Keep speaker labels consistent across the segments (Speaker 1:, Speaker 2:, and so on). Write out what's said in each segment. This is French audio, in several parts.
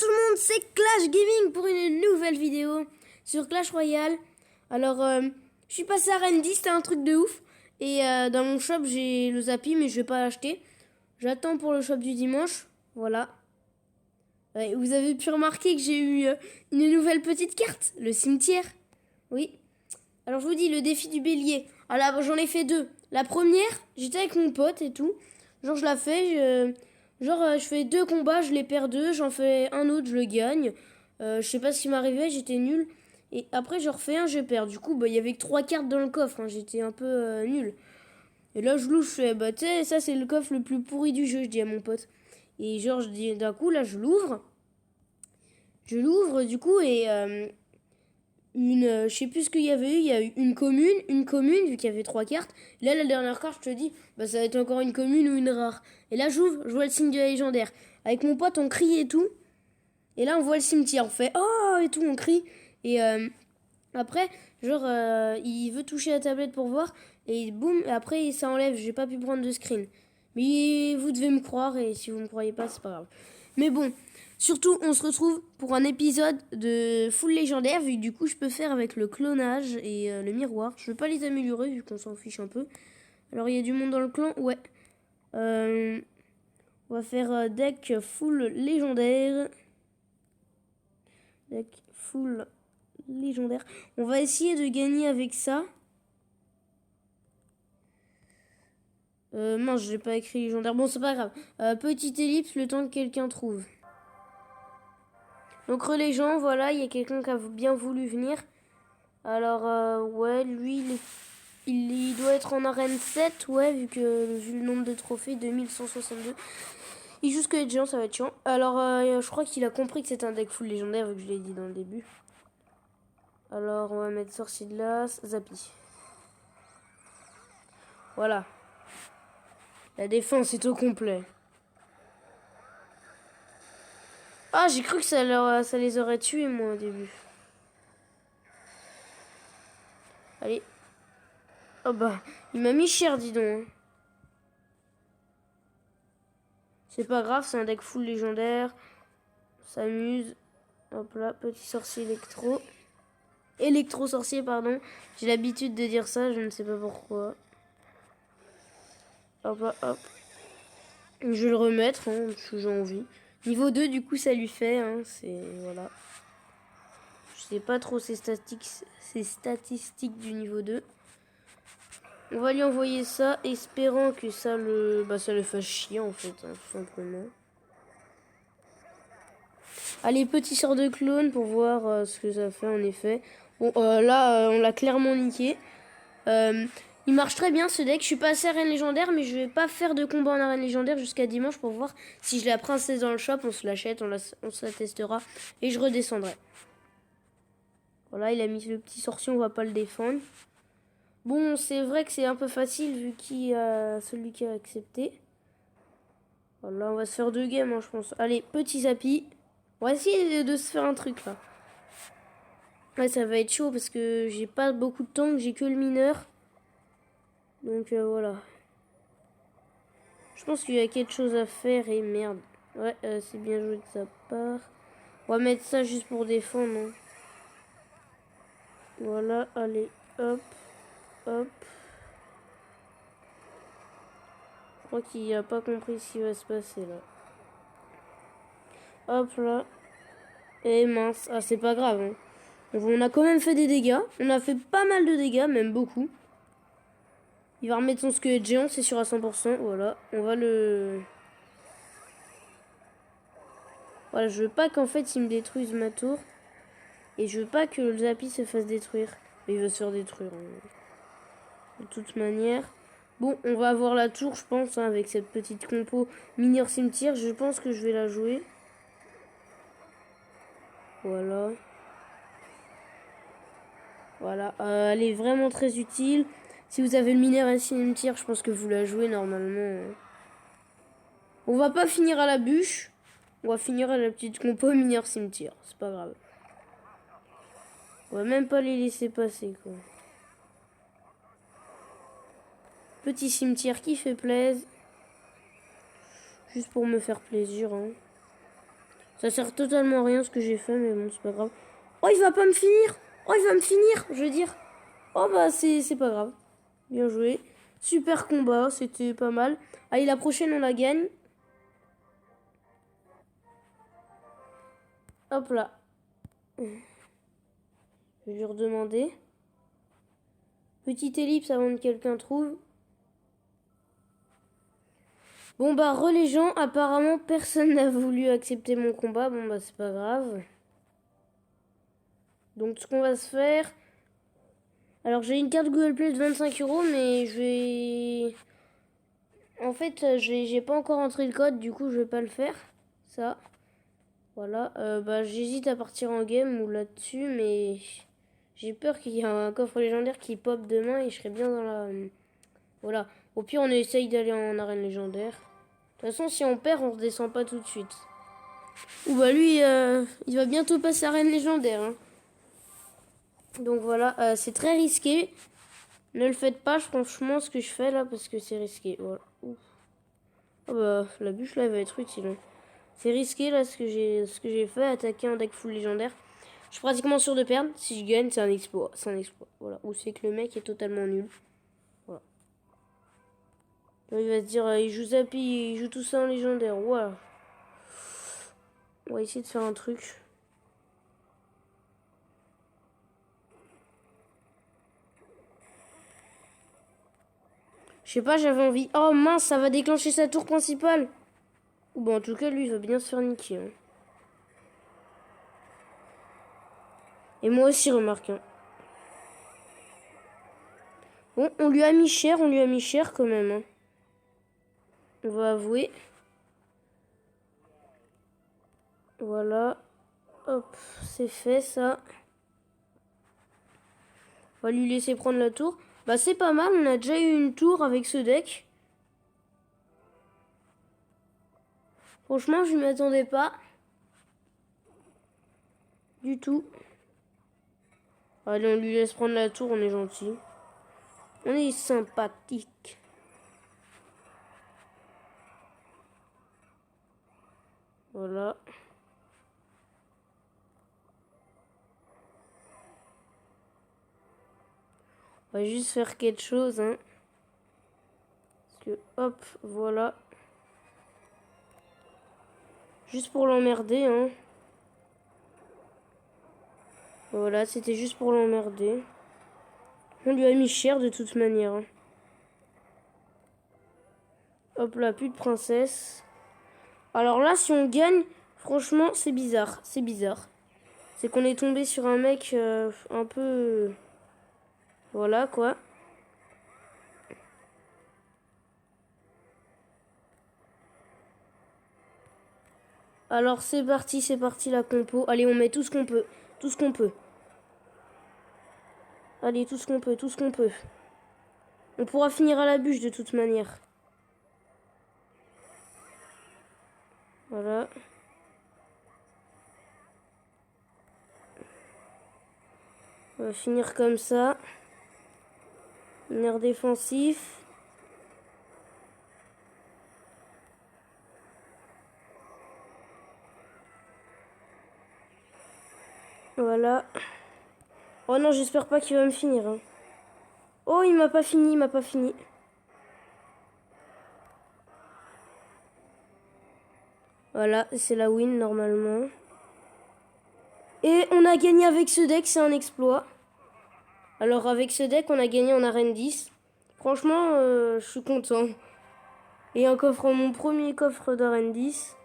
Speaker 1: tout le monde, c'est Clash Gaming pour une nouvelle vidéo sur Clash Royale. Alors, je suis passé à Randy, c'était un truc de ouf. Et dans mon shop, j'ai le Zappy, mais je vais pas l'acheter. J'attends pour le shop du dimanche. Voilà. Vous avez pu remarquer que j'ai eu une nouvelle petite carte, le cimetière. Oui. Alors, je vous dis, le défi du bélier. Alors là, j'en ai fait deux. La première, j'étais avec mon pote et tout. Genre, je la fais... je fais 2 combats, je les perds 2, j'en fais un autre, je le gagne. Je sais pas ce qui m'arrivait, j'étais nul. Et après, je refais un, je perds. Du coup, il y avait que 3 cartes dans le coffre, hein, j'étais un peu nul. Et là, je louche, je fais, tu sais, ça c'est le coffre le plus pourri du jeu, je dis à mon pote. Et genre, je dis, d'un coup, là, je l'ouvre. Je l'ouvre, du coup, et je sais plus ce qu'il y avait eu, il y a eu une commune, vu qu'il y avait 3 cartes. Là, la dernière carte, je te dis, ça va être encore une commune ou une rare. Et là, j'ouvre, je vois le signe de la légendaire. Avec mon pote, on crie et tout. Et là, on voit le cimetière, on fait oh et tout, on crie. Et après, il veut toucher la tablette pour voir. Et boum, et après, ça enlève, j'ai pas pu prendre de screen. Mais vous devez me croire, et si vous me croyez pas, c'est pas grave. Mais bon, surtout, on se retrouve pour un épisode de full légendaire, vu que du coup, je peux faire avec le clonage et le miroir. Je veux pas les améliorer, vu qu'on s'en fiche un peu. Alors, il y a du monde dans le clan, ouais. On va faire deck full légendaire. Deck full légendaire. On va essayer de gagner avec ça. Mince, j'ai pas écrit légendaire. Bon, c'est pas grave. Petite ellipse, le temps que quelqu'un trouve. Donc, les gens, voilà, il y a quelqu'un qui a bien voulu venir. Alors, ouais, lui, il doit être en arène 7, ouais, vu le nombre de trophées, 2162. Il joue squelette géant, ça va être chiant. Alors, je crois qu'il a compris que c'est un deck full légendaire, vu que je l'ai dit dans le début. Alors, on va mettre sorcier de glace, Zappy. Voilà. La défense est au complet. Ah, j'ai cru que ça les aurait tués, moi, au début. Allez. Oh il m'a mis cher, dis donc. C'est pas grave, c'est un deck full légendaire. On s'amuse. Hop là, petit sorcier électro. Électro-sorcier, pardon. J'ai l'habitude de dire ça, je ne sais pas pourquoi. Hop là, hop. Je vais le remettre, hein, parce que j'ai envie. Niveau 2, du coup, ça lui fait, hein, c'est... Voilà. Je sais pas trop ses statistiques du niveau 2. On va lui envoyer ça, espérant que ça le fasse chier, en fait, hein, tout simplement. Allez, petit sort de clone pour voir ce que ça fait, en effet. Bon, là, on l'a clairement niqué. Il marche très bien ce deck. Je suis pas assez arène légendaire, mais je vais pas faire de combat en arène légendaire jusqu'à dimanche pour voir si je la princesse dans le shop. On se l'achète, on se la testera et je redescendrai. Voilà, il a mis le petit sorcier, on va pas le défendre. Bon, c'est vrai que c'est un peu facile vu celui qui a accepté. Voilà, on va se faire 2 games, hein, je pense. Allez, petit Zappy. On va essayer de se faire un truc là. Ouais, ça va être chaud parce que j'ai pas beaucoup de temps, j'ai que le mineur. Donc voilà. Je pense qu'il y a quelque chose à faire et merde. Ouais, c'est bien joué de sa part. On va mettre ça juste pour défendre. Hein. Voilà, allez, hop, hop. Je crois qu'il a pas compris ce qui va se passer là. Hop là. Et mince, ah c'est pas grave. Hein. On a quand même fait des dégâts. On a fait pas mal de dégâts, même beaucoup. Il va remettre son squelette géant, c'est sûr à 100%. Voilà, on va le... Voilà, je veux pas qu'en fait il me détruise ma tour. Et je veux pas que le Zappy se fasse détruire. Mais il va se faire détruire. Hein. De toute manière. Bon, on va avoir la tour, je pense, hein, avec cette petite compo mineur cimetière. Je pense que je vais la jouer. Voilà. Voilà. Elle est vraiment très utile. Si vous avez le mineur et le cimetière, je pense que vous la jouez normalement. Hein. On va pas finir à la bûche. On va finir à la petite compo mineur cimetière. C'est pas grave. On va même pas les laisser passer, quoi. Petit cimetière qui fait plaisir. Juste pour me faire plaisir. Hein. Ça sert totalement à rien ce que j'ai fait, mais bon, c'est pas grave. Oh, il va pas me finir. Oh, il va me finir, je veux dire. Oh, bah, c'est pas grave. Bien joué. Super combat, c'était pas mal. Allez, la prochaine, on la gagne. Hop là. Je vais lui redemander. Petite ellipse avant que quelqu'un trouve. Bon bah les gens, apparemment personne n'a voulu accepter mon combat. Bon bah c'est pas grave. Donc ce qu'on va se faire... Alors j'ai une carte Google Play de 25 €, mais je vais... En fait j'ai pas encore entré le code, du coup je vais pas le faire. Ça. Voilà. Bah j'hésite à partir en game ou là-dessus, mais... J'ai peur qu'il y ait un coffre légendaire qui pop demain et je serai bien dans la... Voilà. Au pire on essaye d'aller en arène légendaire. De toute façon, si on perd, on redescend pas tout de suite. Ou bah lui, il va bientôt passer à Reine Légendaire. Hein. Donc voilà, c'est très risqué. Ne le faites pas, franchement, ce que je fais là, parce que c'est risqué. Voilà. Ouf. Oh bah, la bûche là, elle va être utile. Hein. C'est risqué là, ce que j'ai fait, attaquer un deck full légendaire. Je suis pratiquement sûr de perdre. Si je gagne, c'est un exploit. C'est un exploit. Voilà. Ou c'est que le mec est totalement nul. Voilà. Là, il va se dire, il joue Zappy, il joue tout ça en légendaire. Waouh. On va essayer de faire un truc. Je sais pas, j'avais envie... Oh mince, ça va déclencher sa tour principale. Ou bon, en tout cas, lui, il va bien se faire niquer. Hein. Et moi aussi, remarque. Hein. Bon, on lui a mis cher quand même. Hein. On va avouer. Voilà. Hop, c'est fait ça. On va lui laisser prendre la tour. Bah c'est pas mal, on a déjà eu une tour avec ce deck. Franchement, je ne m'attendais pas. Du tout. Allez, on lui laisse prendre la tour, on est gentil. On est sympathique. Voilà. On va juste faire quelque chose, hein. Parce que, hop, voilà. Juste pour l'emmerder, hein. Voilà, c'était juste pour l'emmerder. On lui a mis cher de toute manière. Hein. Hop là, plus de princesse. Alors là, si on gagne, franchement, c'est bizarre. C'est bizarre. C'est qu'on est tombé sur un mec un peu... Voilà, quoi. Alors c'est parti la compo. Allez, on met tout ce qu'on peut. Tout ce qu'on peut. Allez, tout ce qu'on peut, tout ce qu'on peut. On pourra finir à la bûche de toute manière. Voilà. On va finir comme ça. Un air défensif. Voilà. Oh non, j'espère pas qu'il va me finir. Hein. Oh, il m'a pas fini, il m'a pas fini. Voilà, c'est la win normalement. Et on a gagné avec ce deck, c'est un exploit. Alors avec ce deck, on a gagné en arène 10. Franchement, je suis content. Et un coffre, mon premier coffre d'arène 10.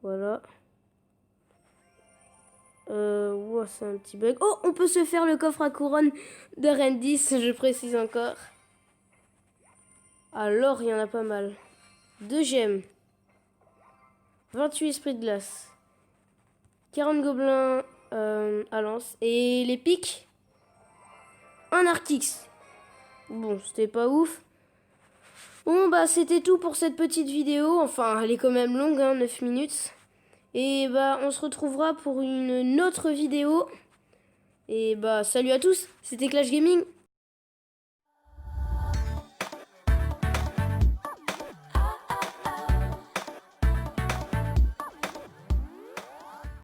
Speaker 1: Voilà. Wow, c'est un petit bug. Oh, on peut se faire le coffre à couronne d'arène 10, je précise encore. Alors, il y en a pas mal. 2 gemmes. 28 esprits de glace. 40 gobelins à lance. Et les pics. Un Arctix. Bon, c'était pas ouf. Bon, bah, c'était tout pour cette petite vidéo. Enfin, elle est quand même longue, hein, 9 minutes. Et bah, on se retrouvera pour une autre vidéo. Et bah, salut à tous, c'était Clash Gaming.